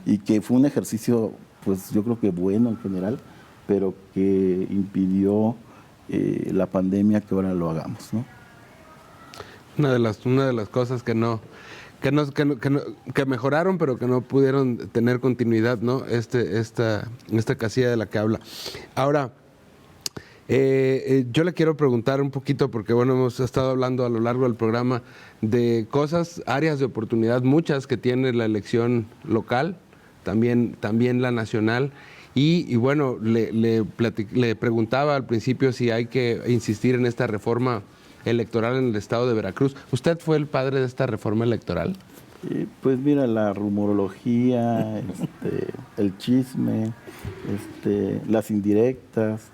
y que fue un ejercicio, pues yo creo que bueno en general, pero que impidió la pandemia que ahora lo hagamos, ¿no? Una de las cosas que mejoraron, pero que no pudieron tener continuidad, ¿no? Esta casilla de la que habla. Ahora, yo le quiero preguntar un poquito, porque bueno, hemos estado hablando a lo largo del programa de cosas, áreas de oportunidad, muchas que tiene la elección local, también la nacional. Y bueno, le preguntaba al principio si hay que insistir en esta reforma electoral en el estado de Veracruz. ¿Usted fue el padre de esta reforma electoral? Pues mira, la rumorología, el chisme, las indirectas,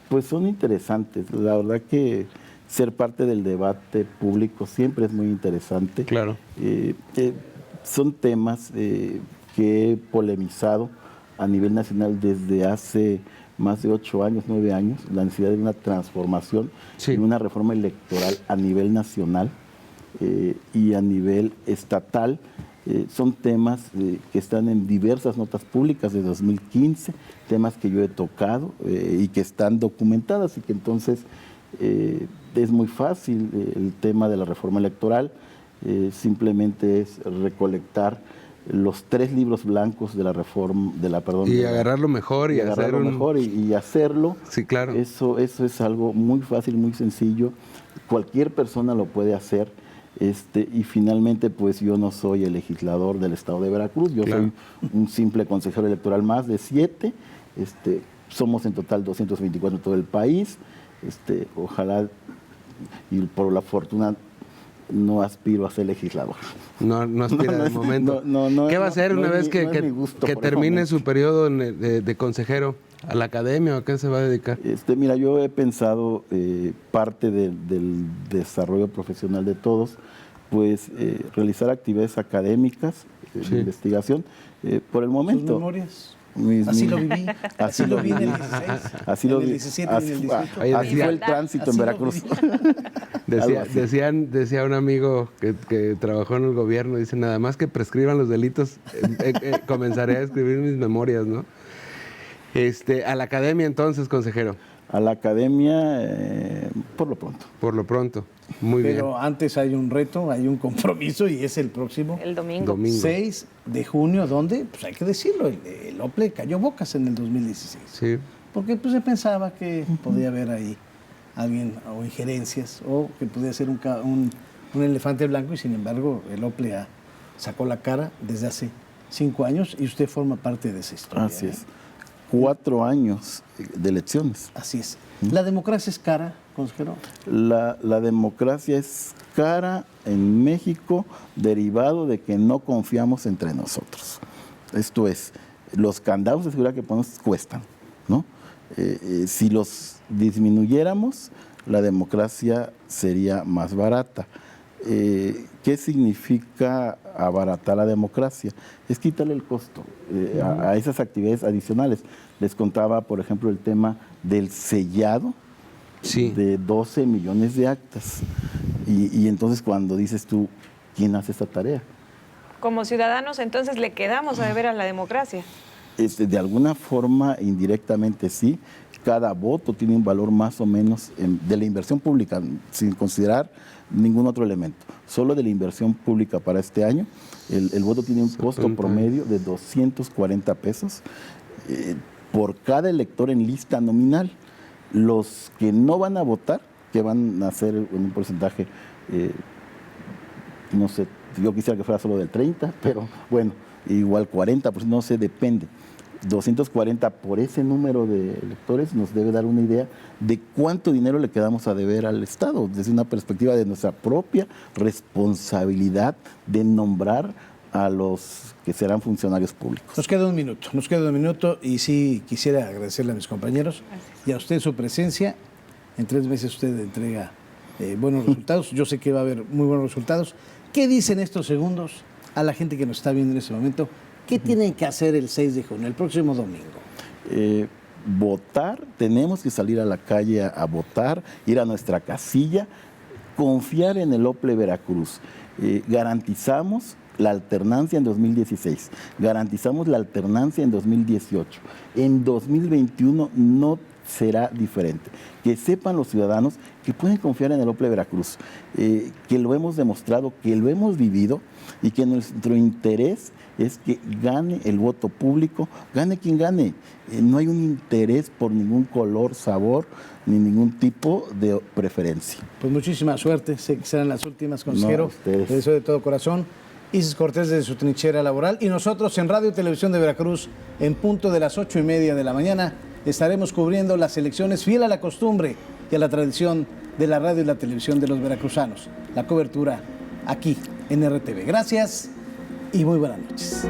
pues son interesantes. La verdad que ser parte del debate público siempre es muy interesante. Claro. Son temas que he polemizado a nivel nacional desde hace más de 8 años, 9 años, la necesidad de una transformación, sí, de una reforma electoral a nivel nacional y a nivel estatal. Son temas que están en diversas notas públicas de 2015, temas que yo he tocado y que están documentadas y que entonces es muy fácil el tema de la reforma electoral, simplemente es recolectar los 3 libros blancos de la reforma, y agarrarlo mejor y agarrarlo mejor y hacerlo. Sí, claro. Eso es algo muy fácil, muy sencillo. Cualquier persona lo puede hacer. Y finalmente, pues yo no soy el legislador del estado de Veracruz, yo claro, soy un simple consejero electoral más de 7. Somos en total 224 en todo el país. Ojalá, y por la fortuna, no aspiro a ser legislador. No aspira de momento. ¿Qué va a hacer una vez que termine su periodo de consejero? ¿A la academia o a qué se va a dedicar? Mira, yo he pensado parte del desarrollo profesional de todos, pues realizar actividades académicas de investigación. Por el momento. ¿Sus memorias? Así lo viví. Así lo vi en el 16. Así lo vi. En el 17 y en el 18. Así fue el tránsito en Veracruz. Decía un amigo que trabajó en el gobierno, dice, nada más que prescriban los delitos, comenzaré a escribir mis memorias, ¿no? A la academia entonces, consejero. A la academia, por lo pronto. Por lo pronto, muy bien. Pero antes hay un reto, hay un compromiso y es el próximo. El domingo. 6 de junio, ¿dónde? Pues hay que decirlo, el OPLE cayó bocas en el 2016. Sí. Porque pues se pensaba que podía haber ahí alguien o injerencias o que podía ser un elefante blanco y sin embargo el OPLE sacó la cara desde hace 5 años y usted forma parte de esa historia. Así es. 4 años de elecciones. Así es. ¿La democracia es cara, consejero? La democracia es cara en México derivado de que no confiamos entre nosotros. Esto es, los candados de seguridad que ponemos cuestan, ¿no? Si los disminuyéramos, la democracia sería más barata. ¿Qué significa abaratar la democracia? Es quitarle el costo a esas actividades adicionales. Les contaba, por ejemplo, el tema del sellado de 12 millones de actas. Y entonces cuando dices tú, ¿quién hace esta tarea? Como ciudadanos, entonces, le quedamos a deber a la democracia. De alguna forma, indirectamente sí. cada voto tiene un valor más o menos de la inversión pública, sin considerar ningún otro elemento. Solo de la inversión pública para este año, el voto tiene un costo promedio de 240 pesos por cada elector en lista nominal. Los que no van a votar, que van a ser en un porcentaje, no sé, yo quisiera que fuera solo del 30, pero bueno, igual 40, pues no sé, depende. 240 por ese número de electores nos debe dar una idea de cuánto dinero le quedamos a deber al Estado, desde una perspectiva de nuestra propia responsabilidad de nombrar a los que serán funcionarios públicos. Nos queda un minuto y sí quisiera agradecerle a mis compañeros y a usted su presencia. En 3 meses usted entrega buenos resultados, yo sé que va a haber muy buenos resultados. ¿Qué dicen estos segundos a la gente que nos está viendo en este momento? ¿Qué tienen que hacer el 6 de junio, el próximo domingo? Votar, tenemos que salir a la calle a votar, ir a nuestra casilla, confiar en el OPLE Veracruz. Garantizamos la alternancia en 2016, garantizamos la alternancia en 2018. En 2021 no será diferente. Que sepan los ciudadanos que pueden confiar en el OPLE Veracruz, que lo hemos demostrado, que lo hemos vivido y que nuestro interés es que gane el voto público, gane quien gane. No hay un interés por ningún color, sabor, ni ningún tipo de preferencia. Pues muchísima suerte, sé que serán las últimas, consejero. No, le deseo de todo corazón. Isis Cortés desde su trinchera laboral y nosotros en Radio y Televisión de Veracruz, en punto de las 8:30 de la mañana, estaremos cubriendo las elecciones fiel a la costumbre y a la tradición de la radio y la televisión de los veracruzanos. La cobertura aquí en RTV. Gracias y muy buenas noches.